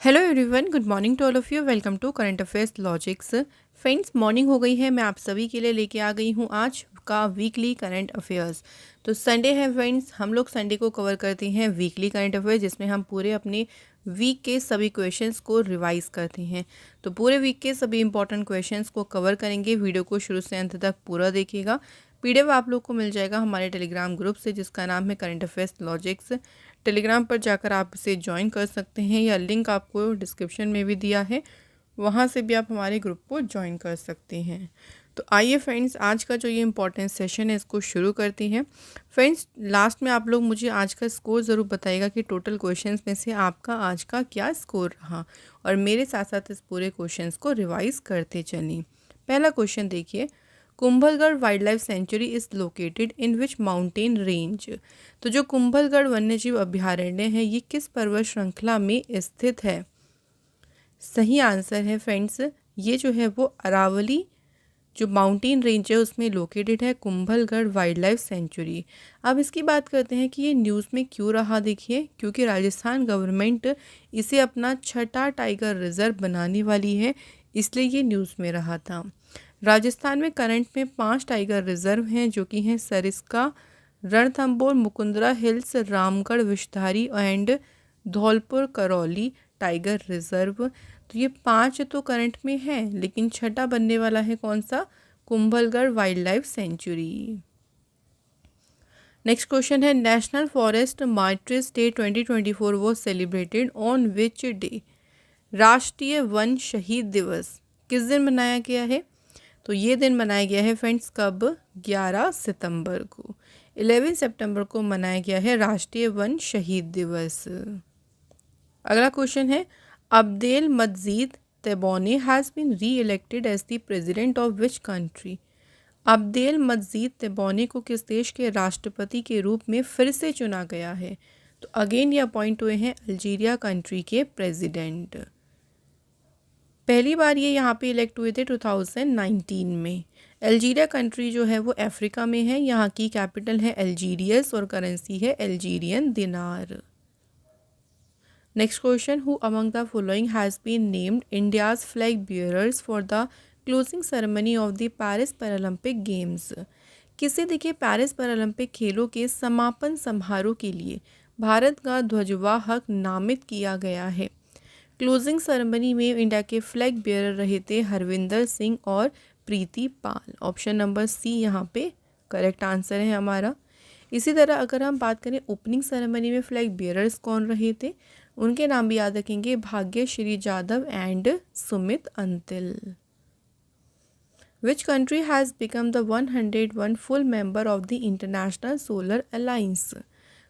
Hello everyone, good morning to all of you. Welcome to current affairs logics. Friends, morning हो गई है। मैं आप सभी के लिए लेके आ गई हूँ आज का वीकली करंट अफेयर्स। तो संडे है फ्रेंड्स, हम लोग संडे को कवर करते हैं वीकली करंट अफेयर्स, जिसमें हम पूरे अपने वीक के सभी क्वेश्चंस को रिवाइज करते हैं। तो पूरे वीक के सभी इंपॉर्टेंट क्वेश्चंस को कवर करेंगे। वीडियो को शुरू से अंत तक पूरा देखिएगा। पीडीएफ आप लोग को मिल जाएगा हमारे टेलीग्राम ग्रुप से, जिसका नाम है करंट अफेयर्स लॉजिक्स। टेलीग्राम पर जाकर आप इसे ज्वाइन कर सकते हैं, या लिंक आपको डिस्क्रिप्शन में भी दिया है, वहाँ से भी आप हमारे ग्रुप को ज्वाइन कर सकते हैं। तो आइए फ्रेंड्स, आज का जो ये इंपॉर्टेंट सेशन है इसको शुरू करते हैं। फ्रेंड्स, लास्ट में आप लोग मुझे आज का स्कोर ज़रूर बताइएगा कि टोटल क्वेश्चंस में से आपका आज का क्या स्कोर रहा, और मेरे साथ साथ इस पूरे क्वेश्चंस को रिवाइज करते चलें। पहला क्वेश्चन देखिए, Kumbhalgarh wildlife century is located in which mountain range. तो जो कुंभलगढ़ वन्यजीव अभ्यारण्य है ये किस पर्वत श्रृंखला में स्थित है? सही आंसर है फ्रेंड्स, ये जो है वो अरावली जो माउंटेन रेंज है उसमें लोकेटेड है कुंभलगढ़ वाइल्ड लाइफ सेंचुरी। अब इसकी बात करते हैं कि ये न्यूज़ में क्यों रहा। देखिए, क्योंकि राजस्थान गवर्नमेंट इसे अपना छठा टाइगर रिजर्व बनाने वाली है, इसलिए ये न्यूज़ में रहा था। राजस्थान में करंट में 5 टाइगर रिजर्व हैं, जो कि हैं Sariska, Ranthambore, Mukundra hills, Ramgarh Vishdhari and Dholpur Karauli tiger reserve. तो ये 5 तो करंट में है, लेकिन छठा बनने वाला है कौन सा? Kumbhalgarh wildlife sanctuary. Next question है, national forest martyrs day 2024 was celebrated on which day. राष्ट्रीय वन शहीद दिवस किस दिन मनाया गया है? तो ये दिन मनाया गया है फ्रेंड्स, कब? 11 सितंबर को। 11 सितंबर को मनाया गया है राष्ट्रीय वन शहीद दिवस। अगला क्वेश्चन है, Abdelmadjid Tebboune has been re elected as the president of which country. Abdelmadjid Tebboune को किस देश के राष्ट्रपति के रूप में फिर से चुना गया है? तो अगेन ये अपॉइंट हुए हैं अल्जीरिया कंट्री के प्रेसिडेंट। पहली बार ये यहाँ पे इलेक्ट हुए थे 2019 में। अल्जीरिया कंट्री जो है वो अफ्रीका में है। यहाँ की कैपिटल है अल्जीरियस और करेंसी है Algerian dinar. Next question, who among the following has been named India's flag bearers for the closing ceremony of the Paris Paralympic Games. किसे देखिए पेरिस पैरालंपिक खेलों के समापन समारोह के लिए भारत का ध्वजवाहक नामित किया गया है। क्लोजिंग सेरेमनी में इंडिया के फ्लैग बेयरर रहे थे हरविंदर सिंह और प्रीति पाल। ऑप्शन नंबर सी यहाँ पे करेक्ट आंसर है हमारा। इसी तरह अगर हम बात करें ओपनिंग सेरेमनी में फ्लैग बेयरर्स कौन रहे थे, उनके नाम भी याद रखेंगे, Bhagyashree Jadhav and Sumit Antil. Which country has become the 101 full member of the international solar alliance.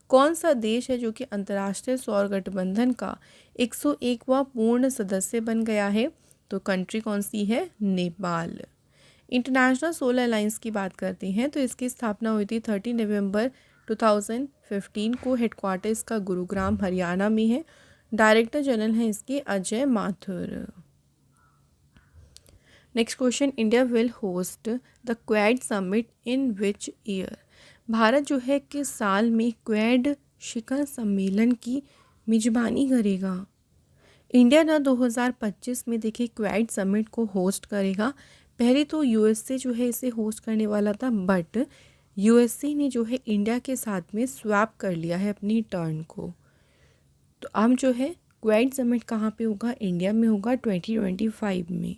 कौन सा देश है जो कि अंतर्राष्ट्रीय सौर गठबंधन का 101वां पूर्ण सदस्य बन गया है? तो कंट्री कौन सी है? नेपाल। इंटरनेशनल सोलर अलायंस की बात करते हैं तो इसकी स्थापना हुई थी 30 नवंबर 2015 को। हेडक्वार्टर इसका गुरुग्राम हरियाणा में है। डायरेक्टर जनरल हैं इसके Ajay Mathur. Next question, India will host the quad summit in which year. Bharat जो है किस साल में क्वाड शिखर सम्मेलन की मेजबानी करेगा? इंडिया ना 2025 में देखिए क्वाड समिट को होस्ट करेगा। पहले तो यूएसए जो है इसे होस्ट करने वाला था, बट यूएसए ने जो है इंडिया के साथ में स्वैप कर लिया है अपनी टर्न को। तो अब जो है क्वाड समिट कहाँ पे होगा? इंडिया में होगा 2025 में।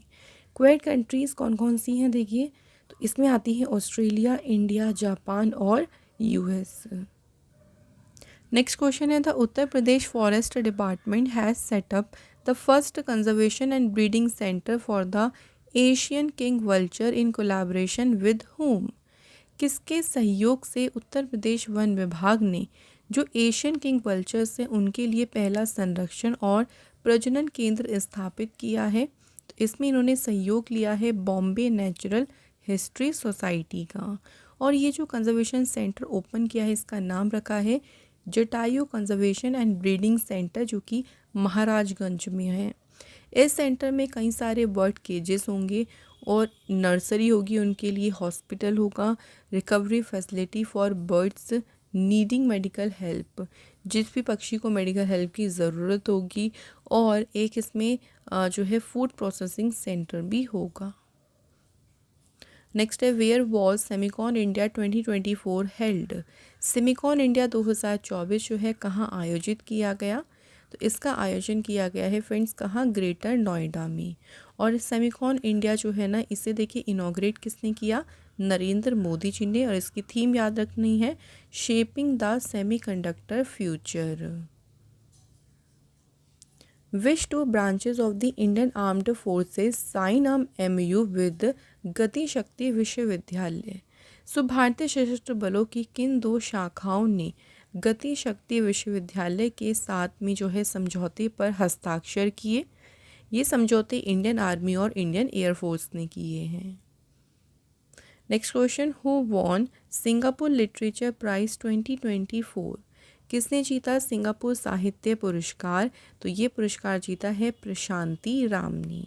क्वाड कंट्रीज़ कौन कौन सी हैं देखिए, तो इसमें आती है ऑस्ट्रेलिया, इंडिया, जापान और यूएस। नेक्स्ट क्वेश्चन है, the Uttar Pradesh forest department has set up the first conservation and breeding centre for the Asian king vulture in collaboration with home. किसके सहयोग से उत्तर प्रदेश वन विभाग ने जो एशियन किंग वल्चर्स हैं उनके लिए पहला संरक्षण और प्रजनन केंद्र स्थापित किया है? तो इसमें इन्होंने सहयोग लिया है बॉम्बे नेचुरल हिस्ट्री सोसाइटी का। और ये जो कंजर्वेशन सेंटर ओपन किया है इसका नाम रखा है Jatayu conservation and breeding centre, जो कि महाराजगंज में है। इस सेंटर में कई सारे बर्ड केजेस होंगे और नर्सरी होगी, उनके लिए हॉस्पिटल होगा, recovery facility for birds needing medical help. जिस भी पक्षी को मेडिकल हेल्प की ज़रूरत होगी, और एक इसमें जो है फूड प्रोसेसिंग सेंटर भी होगा। नेक्स्ट है where was Semicon India 2024 held. Semicon India 2024 जो है कहाँ आयोजित किया गया? तो इसका आयोजन किया गया है फ्रेंड्स कहाँ? ग्रेटर नोएडा में। और सेमिकॉन इंडिया जो है ना, इसे देखिए इनॉग्रेट किसने किया? नरेंद्र मोदी जी ने। और इसकी थीम याद रखनी है, shaping the semiconductor future. Which two branches of the Indian Armed Forces sign a MOU with गति शक्ति विश्वविद्यालय? सो भारतीय सशस्त्र बलों की किन दो शाखाओं ने गति शक्ति विश्वविद्यालय के साथ में जो है समझौते पर हस्ताक्षर किए? ये समझौते इंडियन आर्मी और इंडियन एयरफोर्स ने किए हैं। Next question, who won Singapore literature prize 2024? किसने जीता सिंगापुर साहित्य पुरस्कार? तो ये पुरस्कार जीता है प्रशांति राम ने।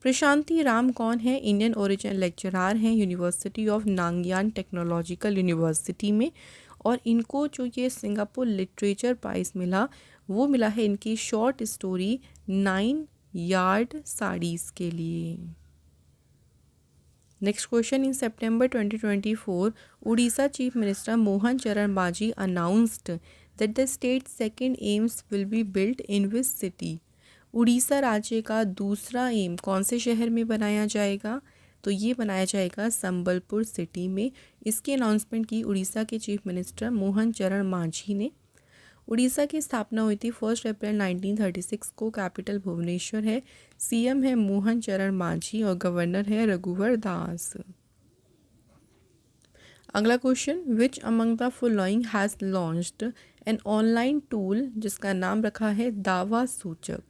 प्रशांति राम कौन है? इंडियन ओरिजिन लेक्चरार हैं यूनिवर्सिटी ऑफ नांगयान टेक्नोलॉजिकल यूनिवर्सिटी में। और इनको जो ये सिंगापुर लिटरेचर प्राइज़ मिला, वो मिला है इनकी शॉर्ट स्टोरी 9 यार्ड साड़ीज़ के लिए। Next question, in September 2024 Orissa chief minister Mohan चरण Manjhi announced that the state second AIIMS will be built in which city? Orissa राज्य का दूसरा एम कौन से शहर में बनाया जाएगा? तो ये बनाया जाएगा संबलपुर सिटी में। इसकी अनाउंसमेंट की उड़ीसा के चीफ मिनिस्टर मोहन चरण मांझी ने। उड़ीसा की स्थापना हुई थी 1 अप्रैल 1936 को। कैपिटल भुवनेश्वर है। सीएम है मोहन चरण मांझी और गवर्नर है रघुवर दास। अगला question, which among the following has launched an online tool जिसका नाम रखा है दावा सूचक?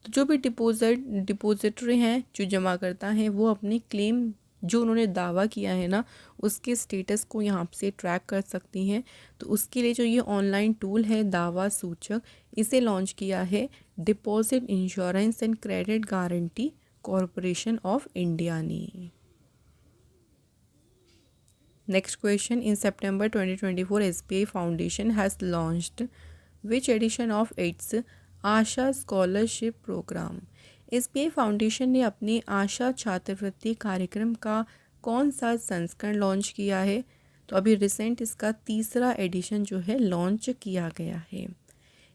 तो जो भी डिपोजिटरी हैं, जो जमा करता है, वो अपनी क्लेम जो उन्होंने दावा किया है ना, उसके स्टेटस को यहाँ से ट्रैक कर सकती हैं। तो उसके लिए जो ये ऑनलाइन टूल है दावा सूचक, इसे लॉन्च किया है deposit insurance and credit guarantee corporation of India ने। Next question, in September 2024 SBI foundation has launched which edition of its Asha scholarship program? SBI foundation ने अपने आशा छात्रवृत्ति कार्यक्रम का कौन सा संस्करण लॉन्च किया है? तो अभी रिसेंट इसका तीसरा एडिशन जो है लॉन्च किया गया है।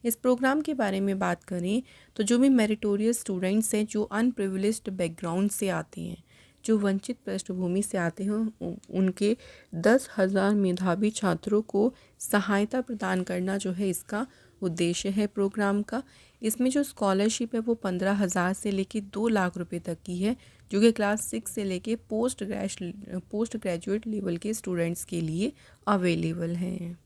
इस प्रोग्राम के बारे में बात करें तो जो भी मेरिटोरियस स्टूडेंट्स हैं, जो अनप्रिविलेज्ड बैकग्राउंड से आते हैं, जो वंचित पृष्ठभूमि से आते हैं, उनके 10,000 मेधावी छात्रों को सहायता प्रदान करना जो है इसका उद्देश्य है प्रोग्राम का। इसमें जो स्कॉलरशिप है वो 15,000 से लेके 2 लाख रुपए तक की है, जो कि क्लास 6 से लेके पोस्ट ग्रेजुएट लेवल के स्टूडेंट्स के लिए अवेलेबल हैं।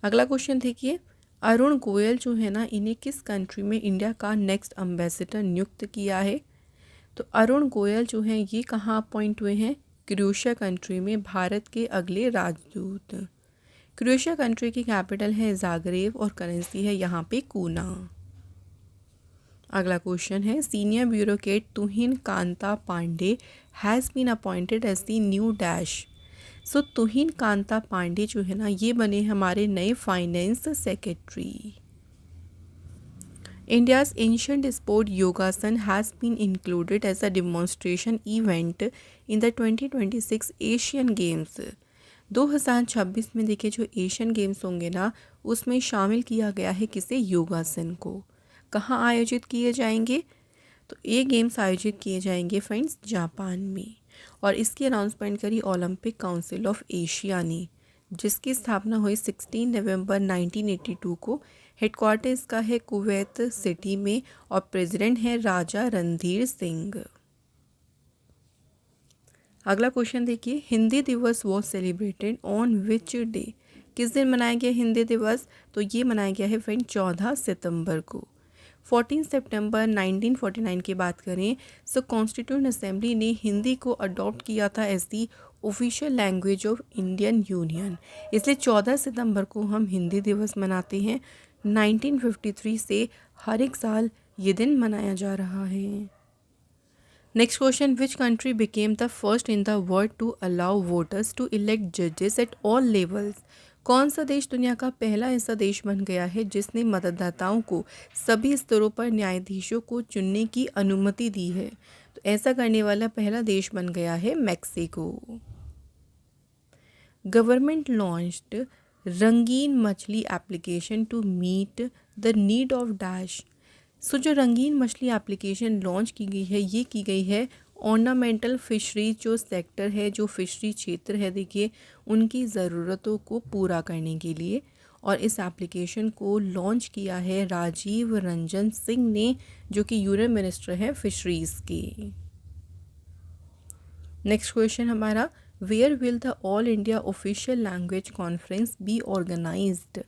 अगला क्वेश्चन देखिए, अरुण गोयल जो है ना, इन्हें किस कंट्री में इंडिया का नेक्स्ट एम्बेसडर नियुक्त किया है? तो अरुण गोयल जो हैं ये कहाँ अपॉइंट हुए हैं? क्रोएशिया कंट्री में भारत के अगले राजदूत। क्रोएशिया कंट्री की कैपिटल है जाग्रेब और करेंसी है यहाँ पे कूना। अगला क्वेश्चन है, senior bureaucrat Tuhin Kanta Pandey has been appointed as the new dash. So Tuhin Kanta Pandey जो है ना, ये बने हमारे नए finance secretary. India's ancient sport Yogasan has been included as a demonstration event in the 2026 Asian Games। 2026 में देखिए जो एशियन गेम्स होंगे ना, उसमें शामिल किया गया है किसे? योगासन को। कहाँ आयोजित किए जाएंगे? तो ये गेम्स आयोजित किए जाएंगे फ्रेंड्स जापान में। और इसकी अनाउंसमेंट करी ओलंपिक काउंसिल ऑफ एशिया ने, जिसकी स्थापना हुई 16 नवंबर 1982 को। हेडक्वार्टर इसका है कुवैत सिटी में और प्रेसिडेंट है राजा रणधीर सिंह। अगला क्वेश्चन देखिए, हिंदी दिवस was celebrated on which day? किस दिन मनाया गया हिंदी दिवस? तो ये मनाया गया है फ्रेंड 14 सितंबर को। 14 सितंबर 1949 की बात करें तो कॉन्स्टिट्यूंट असेंबली ने हिंदी को अडॉप्ट किया था as the official language of Indian Union. इसलिए 14 सितंबर को हम हिंदी दिवस मनाते हैं। 1953 से हर एक साल ये दिन मनाया जा रहा है। Next question, which country became the first in the world to allow voters to elect जजेस एट ऑल लेवल्स? कौन सा देश दुनिया का पहला ऐसा देश बन गया है जिसने मतदाताओं को सभी स्तरों पर न्यायाधीशों को चुनने की अनुमति दी है? तो ऐसा करने वाला पहला देश बन गया है Mexico. Government launched Rangeen Machhli application to meet the need of dash. So जो रंगीन मछली एप्लीकेशन लॉन्च की गई है, ये की गई है ऑर्नामेंटल फिशरीज जो सेक्टर है, जो फिशरी क्षेत्र है, देखिए उनकी ज़रूरतों को पूरा करने के लिए। और इस एप्लीकेशन को लॉन्च किया है राजीव रंजन सिंह ने, जो कि यूनियन मिनिस्टर है फिशरीज़ के। नेक्स्ट क्वेश्चन हमारा, where will the all India official language conference be organized?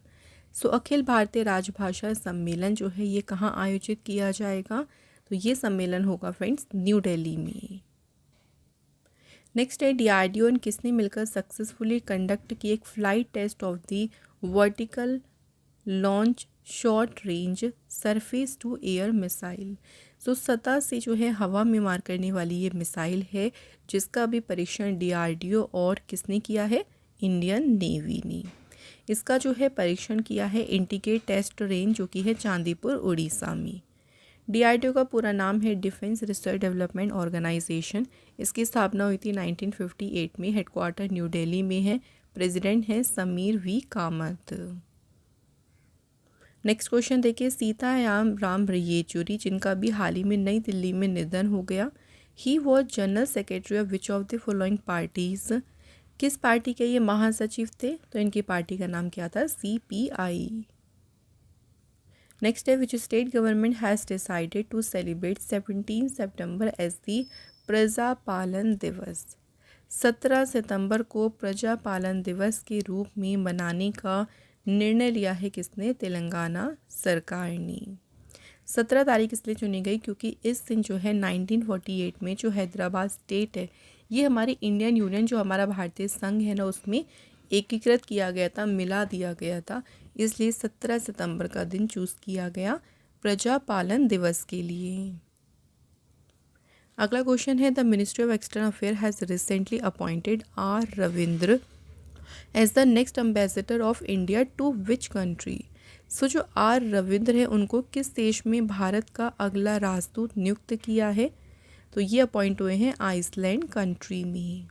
So Akhil Bharatiya Rajbhasha सम्मेलन जो है ये कहाँ आयोजित किया जाएगा? तो ये सम्मेलन होगा फ्रेंड्स न्यू दिल्ली में। नेक्स्ट है, डीआरडीओ ने किसने मिलकर सक्सेसफुली कंडक्ट की एक flight test of the vertical launch short range surface to air missile? So सतह से जो है हवा में मार करने वाली ये मिसाइल है, जिसका भी परीक्षण डीआरडीओ और किसने किया है? इंडियन नेवी ने। इसका जो है परीक्षण किया है इंटीग्रेटेड टेस्ट रेंज, जो कि है चांदीपुर उड़ीसा में। डीआरडीओ का पूरा नाम है डिफेंस रिसर्च डेवलपमेंट ऑर्गेनाइजेशन। इसकी स्थापना हुई थी 1958 में। हेडक्वार्टर न्यू दिल्ली में है। प्रेसिडेंट है Sameer V Kamath. Next question देखिए, सीताराम राम येचुरी, जिनका भी हाल ही में नई दिल्ली में निधन हो गया, he was general secretary of which of the following parties? किस पार्टी के ये महासचिव थे? तो इनकी पार्टी का नाम क्या था? सीपीआई। नेक्स्ट है, which state government has decided to celebrate 17 September as the Prajapalan Diwas? 17 सितंबर को प्रजापालन दिवस के रूप में मनाने का निर्णय लिया है किसने? तेलंगाना सरकार ने। 17 तारीख इसलिए चुनी गई क्योंकि इस दिन जो है 1948 में जो हैदराबाद स्टेट है, ये हमारी इंडियन यूनियन जो हमारा भारतीय संघ है ना, उसमें एकीकृत किया गया था, मिला दिया गया था। इसलिए 17 सितंबर का दिन चूज़ किया गया प्रजापालन दिवस के लिए। अगला क्वेश्चन है, the ministry of external affair has recently appointed R Ravindra as the next ambassador of India to which country? So जो आर रविंद्र है उनको किस देश में भारत का अगला राजदूत नियुक्त किया है? तो ये अपॉइंट हुए हैं आइसलैंड कंट्री में।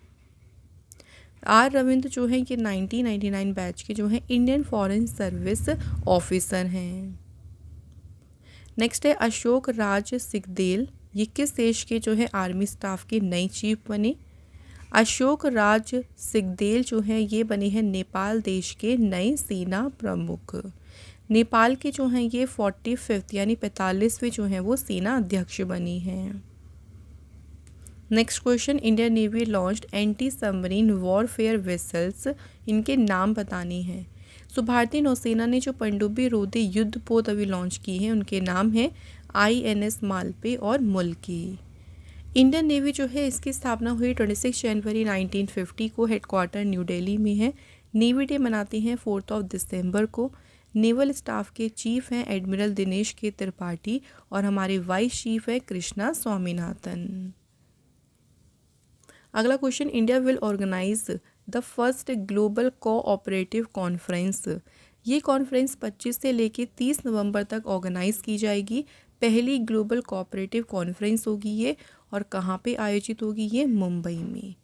आर रविंद्र जो है ये 1999 बैच के जो हैं इंडियन फॉरेन सर्विस ऑफिसर हैं। नेक्स्ट है, अशोक राज सिंगदेल, ये किस देश के जो है आर्मी स्टाफ के नए चीफ बने? अशोक राज सिंगदेल जो हैं ये बने हैं नेपाल देश के नए सेना प्रमुख। नेपाल के जो हैं ये 45th यानी 45वें जो हैं वो सेना अध्यक्ष बनी हैं। Next question, Indian navy launched anti submarine warfare vessels, इनके नाम बताने हैं। सो भारतीय नौसेना ने जो पनडुब्बी रोधी युद्धपोत अभी लॉन्च की हैं उनके नाम हैं INS मालपे और मुल्की। इंडियन नेवी जो है इसकी स्थापना हुई 26 जनवरी 1950 को। हेडक्वार्टर न्यू दिल्ली में है। नेवी डे मनाते हैं 4 दिसंबर को। नेवल स्टाफ के चीफ हैं एडमिरल दिनेश के त्रिपाठी और हमारे वाइस चीफ है कृष्णा स्वामीनाथन। अगला question, India will organise the first global cooperative conference. ये कॉन्फ्रेंस 25 से लेकर 30 नवंबर तक ऑर्गेनाइज की जाएगी। पहली ग्लोबल कोऑपरेटिव कॉन्फ्रेंस होगी ये, और कहाँ पे आयोजित होगी? ये मुंबई में।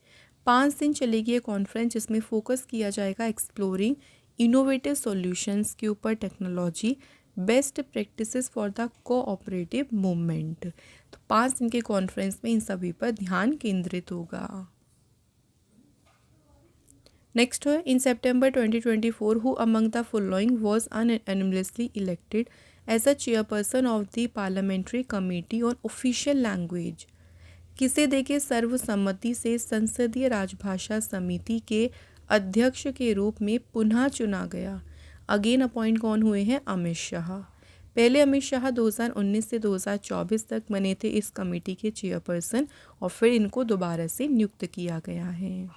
5 दिन चलेगी ये कॉन्फ्रेंस, जिसमें फोकस किया जाएगा एक्सप्लोरिंग इनोवेटिव सॉल्यूशंस के ऊपर, technology, best practices for the cooperative movement. तो 5 दिन के कॉन्फ्रेंस में इन सभी पर ध्यान केंद्रित होगा। नेक्स्ट है, in September 2024 who among the following was unanimously elected as a chairperson of the parliamentary committee on official language? किसे देके सर्वसम्मति से संसदीय राजभाषा समिति के अध्यक्ष के रूप में पुनः चुना गया? अगेन अपॉइंट कौन हुए हैं? अमित शाह। पहले अमित शाह 2019 से 2024 तक बने थे इस कमेटी के चेयरपर्सन, और फिर इनको दोबारा से नियुक्त किया गया है।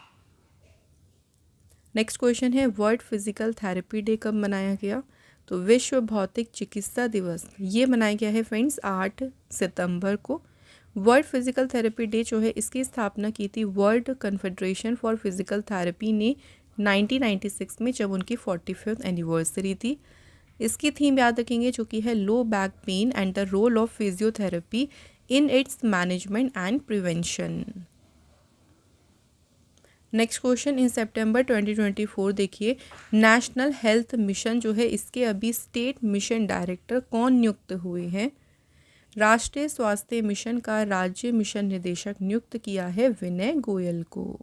नेक्स्ट क्वेश्चन है, वर्ल्ड फिजिकल थेरेपी डे कब मनाया गया? तो विश्व भौतिक चिकित्सा दिवस ये मनाया गया है फ्रेंड्स 8 सितंबर को। वर्ल्ड फिजिकल थेरेपी डे जो है इसकी स्थापना की थी world confederation for physical therapy ने 1996 में, जब उनकी 45th एनिवर्सरी थी। इसकी थीम याद रखेंगे जो कि है low back pain and the role of physiotherapy in its management and prevention. Next question, in September 2024 देखिए नेशनल हेल्थ मिशन जो है इसके अभी स्टेट मिशन डायरेक्टर कौन नियुक्त हुए हैं? राष्ट्रीय स्वास्थ्य मिशन का राज्य मिशन निदेशक नियुक्त किया है विनय गोयल को।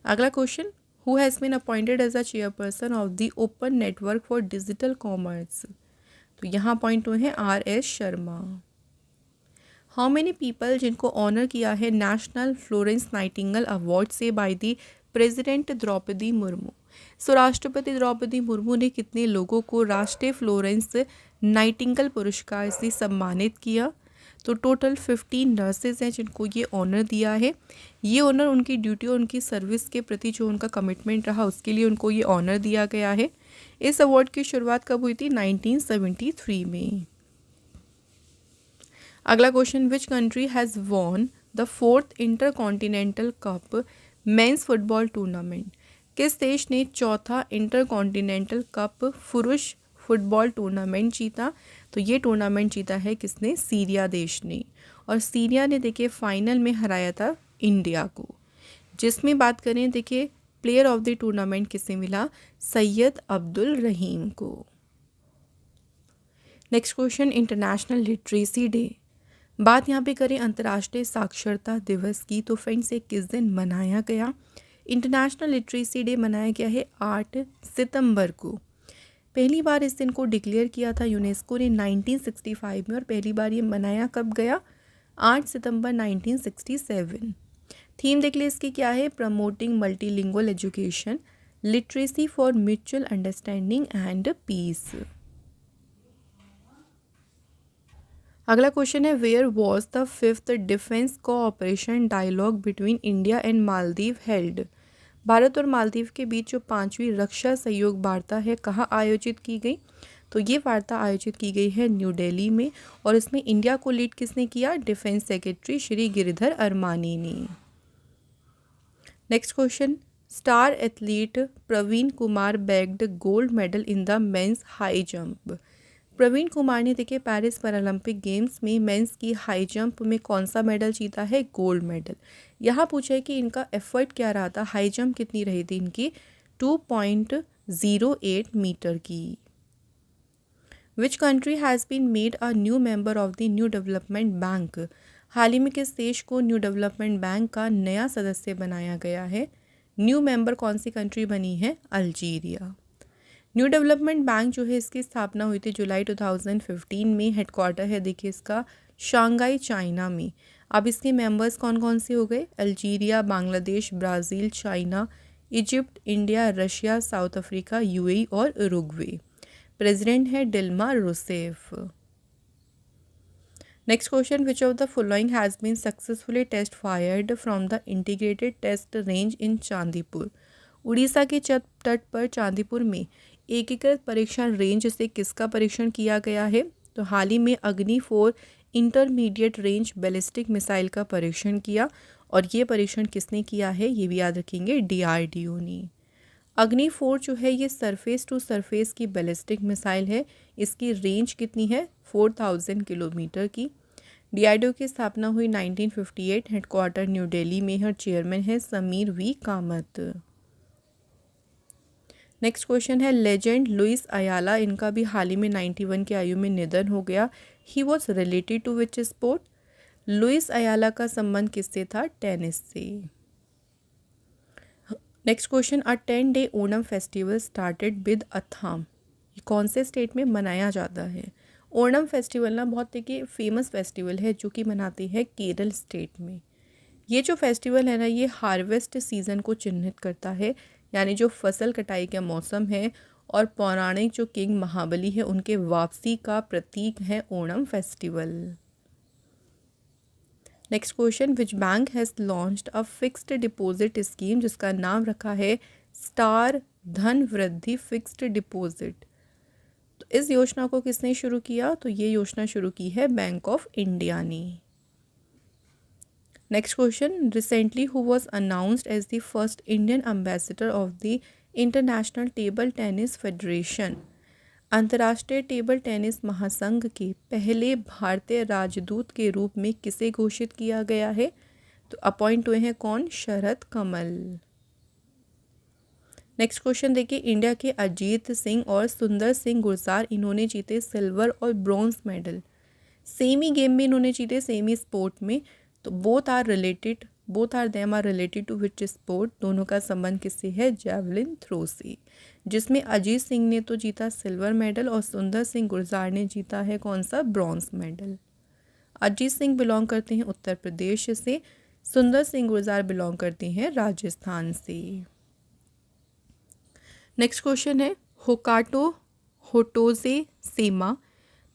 अगला question, who has been appointed as a chairperson of the open network for digital commerce? तो यहाँ अपॉइंट हुए हैं RS Sharma. How many people जिनको ऑनर किया है नेशनल फ्लोरेंस नाइटिंगेल अवार्ड से by the president Droupadi Murmu? So राष्ट्रपति द्रौपदी मुर्मू ने कितने लोगों को राष्ट्रीय फ्लोरेंस नाइटिंगेल पुरस्कार से सम्मानित किया? तो टोटल 15 नर्सेज हैं जिनको ये ऑनर दिया है। ये ऑनर उनकी ड्यूटी और उनकी सर्विस के प्रति जो उनका कमिटमेंट रहा उसके लिए उनको ये ऑनर दिया गया है। इस अवार्ड की शुरुआत कब हुई थी? 1973 में। अगला question, which country has won the 4th intercontinental cup mains football tournament? किस देश ने चौथा इंटरकॉन्टिनेंटल कप पुरुष फुटबॉल टूर्नामेंट जीता? तो ये टूर्नामेंट जीता है किसने? सीरिया देश ने। और सीरिया ने देखिए फाइनल में हराया था इंडिया को। जिसमें बात करें देखिए प्लेयर ऑफ द टूर्नामेंट किसे मिला? सैयद अब्दुल रहीम को। Next question, international literacy day. बात यहाँ पे करें अंतर्राष्ट्रीय साक्षरता दिवस की, तो फ्रेंड्स ये किस दिन मनाया गया? इंटरनेशनल लिटरेसी डे मनाया गया है 8 सितंबर को। पहली बार इस दिन को डिक्लेयर किया था यूनेस्को ने 1965 में, और पहली बार ये मनाया कब गया? 8 सितंबर 1967। थीम देख ले इसकी क्या है? Promoting multilingual education, literacy for mutual understanding and peace. अगला क्वेश्चन है, where was the 5th defence cooperation dialogue between India and Maldives held? Bharat और मालदीव के बीच जो 5वीं रक्षा सहयोग वार्ता है कहाँ आयोजित की गई? तो ये वार्ता आयोजित की गई है न्यू दिल्ली में, और इसमें इंडिया को लीड किसने किया? डिफेंस सेक्रेटरी श्री गिरिधर अरमानी ने। Next question, star athlete Praveen Kumar bagged gold medal in the men's high jump. Praveen Kumar ने देखिए पेरिस पैरालंपिक गेम्स में मेंस की हाई जंप में कौन सा मेडल जीता है? Gold medal. यहाँ पूछा है कि इनका एफर्ट क्या रहा था, हाई जंप कितनी रही थी इनकी? 2.08 मीटर की। Which country has been made a new member of the new development bank? हाल ही में किस देश को न्यू डेवलपमेंट बैंक का नया सदस्य बनाया गया है? न्यू मेंबर कौन सी कंट्री बनी है? अल्जीरिया। न्यू डेवलपमेंट बैंक जो है इसकी स्थापना हुई थी जुलाई 2015 में। हेडक्वार्टर है देखिए इसका शंघाई चाइना में। अब इसके मेंबर्स कौन कौन से हो गए? Algeria, Bangladesh, Brazil, China, Egypt, India, Russia, South Africa, UAE और उरुग्वे। प्रेसिडेंट है Dilma Rousseff. Next question, which of the following has been successfully test fired from the integrated test range in Chandipur? Orissa के तट पर चांदीपुर में एकीकृत परीक्षण रेंज से किसका परीक्षण किया गया है? तो हाल ही में अग्नि 4 इंटरमीडिएट रेंज बैलिस्टिक मिसाइल का परीक्षण किया, और ये परीक्षण किसने किया है? ये भी याद रखेंगे, DRDO ने। अग्नि 4 जो है ये सरफेस टू सरफेस की बैलिस्टिक मिसाइल है। इसकी रेंज कितनी है? 4000 किलोमीटर की। DRDO की स्थापना हुई 1958। हेडक्वार्टर न्यू दिल्ली में है, चेयरमैन है Sameer V Kamat. Next question है, लेजेंड लुइस अयाला, इनका भी हाल ही में 91 की आयु में निधन हो गया। He was related to which sport? Luis Ayala का संबंध किससे था? टेनिस से। Next question, a 10-day Onam festival started with Atham, ये कौन से स्टेट में मनाया जाता है? ओणम फेस्टिवल ना बहुत देखिए फेमस फेस्टिवल है जो कि मनाते हैं केरल स्टेट में। ये जो फेस्टिवल है ना ये हार्वेस्ट सीज़न को चिन्हित करता है, यानी जो फसल कटाई का मौसम है, और पौराणिक जो किंग महाबली है उनके वापसी का प्रतीक है Onam festival. Next question, which bank has launched a fixed deposit scheme, जिसका नाम रखा है स्टार धन वृद्धि फिक्स्ड डिपॉजिट? तो इस योजना को किसने शुरू किया? तो ये योजना शुरू की है बैंक ऑफ इंडिया ने। Next question, recently who was announced as the first Indian ambassador of the international table tennis federation. अंतर्राष्ट्रीय टेबल टेनिस महासंघ के पहले भारतीय राजदूत के रूप में किसे घोषित किया गया है? तो अपॉइंट हुए हैं कौन? शरद कमल। नेक्स्ट क्वेश्चन देखिए, इंडिया के अजीत सिंह और सुंदर सिंह गुरजार इन्होंने जीते सिल्वर और ब्रॉन्ज मेडल। सेम ही गेम में इन्होंने जीते, सेम ही स्पोर्ट में। तो both are them are related to which sport? दोनों का संबंध किससे है? जैवलिन थ्रो से, जिसमें अजीत सिंह ने तो जीता सिल्वर मेडल और सुंदर सिंह गुरजार ने जीता है कौन सा? Bronze medal. Ajit Singh belong करते हैं उत्तर प्रदेश से, सुंदर सिंह गुरजार बिलोंग करते हैं राजस्थान से। नेक्स्ट क्वेश्चन है, होकाटो होटोजे सेमा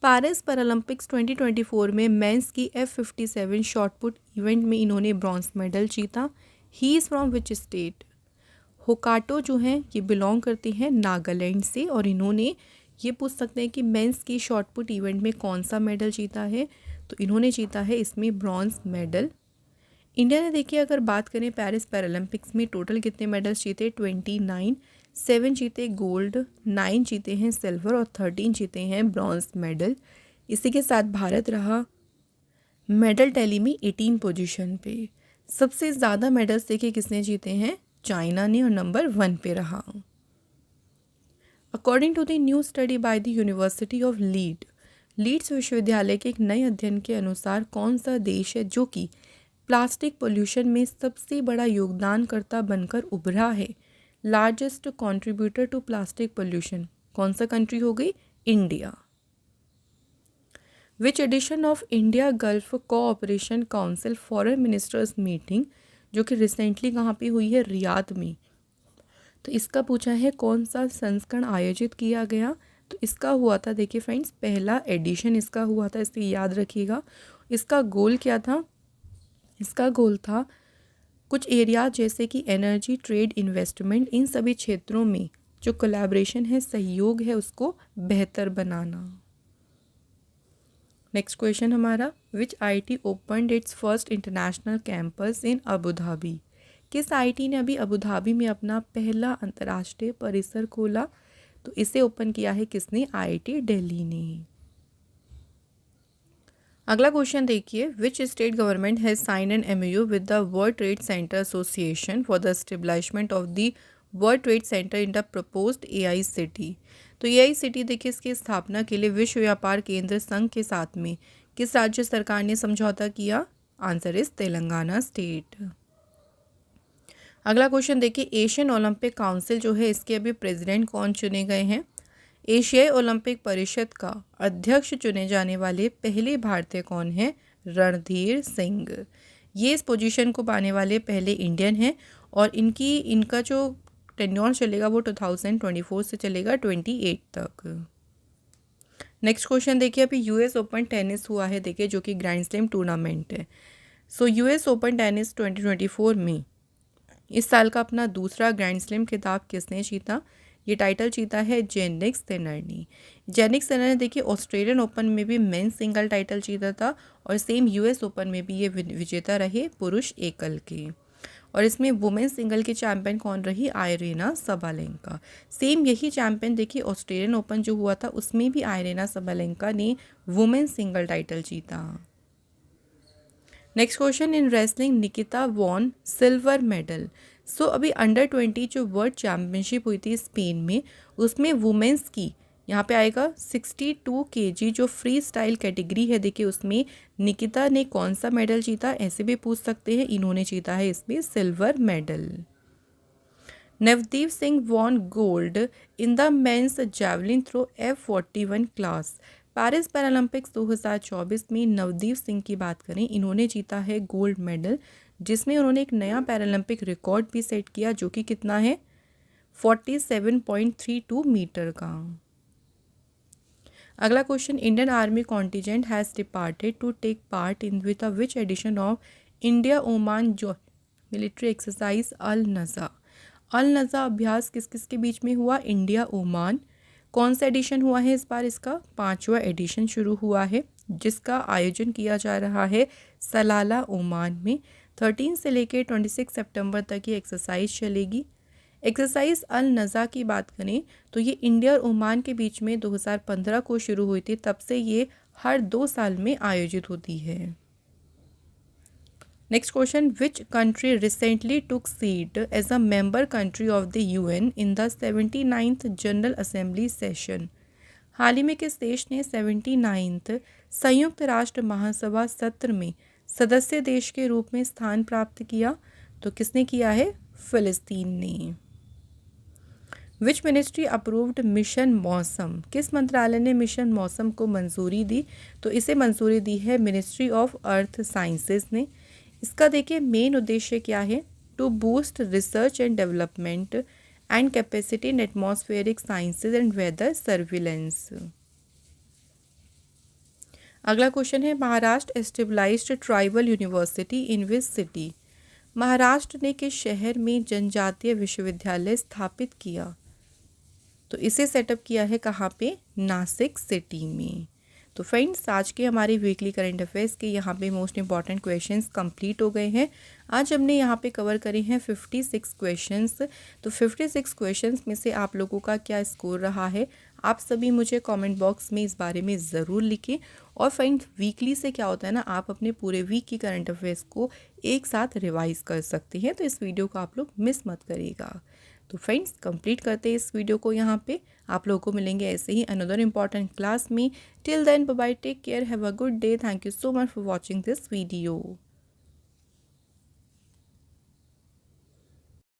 पेरिस पैरालंपिक्स 2024 में मेंस की F57 शॉटपुट इवेंट में इन्होंने ब्रॉन्ज मेडल जीता। He is from which state? Hokato जो हैं ये बिलोंग करते हैं नागालैंड से, और इन्होंने ये पूछ सकते हैं कि मेंस की शॉटपुट इवेंट में कौन सा मेडल जीता है? तो इन्होंने जीता है इसमें ब्रॉन्ज मेडल। इंडिया ने देखिए अगर बात करें पेरिस पैरालंपिक्स में टोटल कितने मेडल्स जीते? 29। 7 जीते गोल्ड, 9 जीते हैं सिल्वर और 13 जीते हैं ब्रॉन्ज मेडल। इसी के साथ भारत रहा मेडल टैली में 18 पोजीशन पे। सबसे ज़्यादा मेडल्स देखिए किसने जीते हैं? चाइना ने, और नंबर 1 पे रहा। According to the new study by the university of Leeds विश्वविद्यालय के एक नए अध्ययन के अनुसार कौन सा देश है जो कि प्लास्टिक पोल्यूशन में सबसे बड़ा योगदानकर्ता बनकर उभरा है? Largest contributor to plastic pollution कौन सा कंट्री हो गई? India. Which edition of India Gulf Cooperation Council foreign ministers meeting, जो कि रिसेंटली कहाँ पे हुई है? रियाद में। तो इसका पूछा है कौन सा संस्करण आयोजित किया गया? तो इसका हुआ था, देखिए फ्रेंड्स, पहला एडिशन इसका हुआ था, इसलिए याद रखिएगा। इसका गोल क्या था? इसका गोल था कुछ एरिया जैसे कि एनर्जी, ट्रेड, इन्वेस्टमेंट, इन सभी क्षेत्रों में जो कोलैबोरेशन है, सहयोग है, उसको बेहतर बनाना। नेक्स्ट क्वेश्चन हमारा, which IIT opened its first international campus in Abu Dhabi? किस आईटी ने अभी अबू धाबी में अपना पहला अंतर्राष्ट्रीय परिसर खोला? तो इसे ओपन किया है किसने? आईआईटी दिल्ली ने। अगला क्वेश्चन देखिए, which state government has sign an MOU with the world trade centre association for the establishment of the world trade centre in the proposed AI city? तो AI सिटी देखिए इसकी स्थापना के लिए विश्व व्यापार केंद्र संघ के साथ में किस राज्य सरकार ने समझौता किया? Answer is Telangana state. अगला क्वेश्चन देखिए, एशियन ओलंपिक काउंसिल जो है इसके अभी प्रेसिडेंट कौन चुने गए हैं? एशियाई ओलंपिक परिषद का अध्यक्ष चुने जाने वाले पहले भारतीय कौन हैं? रणधीर सिंह। ये इस पोजीशन को पाने वाले पहले इंडियन हैं, और इनका जो टेन्योर चलेगा वो 2024 से चलेगा 28 तक। नेक्स्ट क्वेश्चन देखिए, अभी US ओपन टेनिस हुआ है, देखिए जो कि ग्रैंड स्लैम टूर्नामेंट है। सो US ओपन टेनिस 2024 में इस साल का अपना दूसरा ग्रैंड स्लैम खिताब किसने जीता? ये टाइटल जीता है जेनिक सिनर ने। जेनिक सिनर ने देखिए ऑस्ट्रेलियन ओपन में भी मेंस सिंगल टाइटल जीता था, और सेम US ओपन में भी ये विजेता रहे पुरुष एकल के। और इसमें वुमेन सिंगल की चैंपियन कौन रही? Aryna Sabalenka. सेम यही चैंपियन देखिए ऑस्ट्रेलियन ओपन जो हुआ था उसमें भी आयरेना सबालेंका ने वुमेन सिंगल टाइटल जीता। Next question, in wrestling Nikita won silver medal. So अभी अंडर-20 जो वर्ल्ड चैम्पियनशिप हुई थी स्पेन में, उसमें वुमेंस की यहाँ पे आएगा 62 kg जो फ्री स्टाइल कैटेगरी है, देखिए उसमें निकिता ने कौन सा मेडल जीता? ऐसे भी पूछ सकते हैं। इन्होंने जीता है इसमें silver medal. Navdeep Singh won gold in the men's javelin throw F41 class. Paris Paralympics 2024 में नवदीप सिंह की बात करें, इन्होंने जीता है गोल्ड मेडल, जिसमें उन्होंने एक नया पैरालंपिक रिकॉर्ड भी सेट किया जो कि कितना है? 47.32 मीटर का। अगला question, Indian army contingent has departed to take part in with which edition of India Oman जो military exercise Al Najah. Al Najah अभ्यास किस किस के बीच में हुआ? India Oman. कौन सा एडिशन हुआ है इस बार? इसका 5वां एडिशन शुरू हुआ है, जिसका आयोजन किया जा रहा है सलाला ओमान में। 13 से लेकर 26 सितंबर तक ये एक्सरसाइज चलेगी। एक्सरसाइज अल नज़ा की बात करें तो ये इंडिया और ओमान के बीच में 2015 को शुरू हुई थी, तब से ये हर 2 साल में आयोजित होती है। Next question, which country recently took seat as a member country of the UN in the 79th general assembly session. हाल ही में किस देश ने 79th संयुक्त राष्ट्र महासभा सत्र में सदस्य देश के रूप में स्थान प्राप्त किया? तो किसने किया है? फिलिस्तीन ने। विच मिनिस्ट्री अप्रूव्ड मिशन मौसम? किस मंत्रालय ने मिशन मौसम को मंजूरी दी? तो इसे मंजूरी दी है मिनिस्ट्री ऑफ अर्थ साइंसेज ने। इसका देखिए मेन उद्देश्य क्या है? To boost research and development and capacity in atmospheric sciences and weather surveillance. अगला क्वेश्चन है, Maharashtra established tribal university in which city? Maharashtra ने किस शहर में जनजातीय विश्वविद्यालय स्थापित किया? तो इसे सेटअप किया है कहाँ पे? नासिक सिटी में। तो फ्रेंड्स, आज के हमारे वीकली करंट अफेयर्स के यहाँ पे मोस्ट इंपॉर्टेंट क्वेश्चंस कंप्लीट हो गए हैं। आज हमने यहाँ पे कवर करे हैं 56 क्वेश्चंस। तो 56 क्वेश्चंस में से आप लोगों का क्या स्कोर रहा है, आप सभी मुझे कमेंट बॉक्स में इस बारे में ज़रूर लिखें। और फ्रेंड्स, वीकली से क्या होता है ना, आप अपने पूरे वीक की करंट अफेयर्स को एक साथ रिवाइज़ कर सकते हैं, तो इस वीडियो को आप लोग मिस मत करिएगा। तो फ्रेंड्स, कंप्लीट करते हैं इस वीडियो को यहाँ पे। आप लोगों को मिलेंगे ऐसे ही अनदर इम्पॉर्टेंट क्लास में। Till then bye bye, take care, have a good day. Thank you so much for watching this video.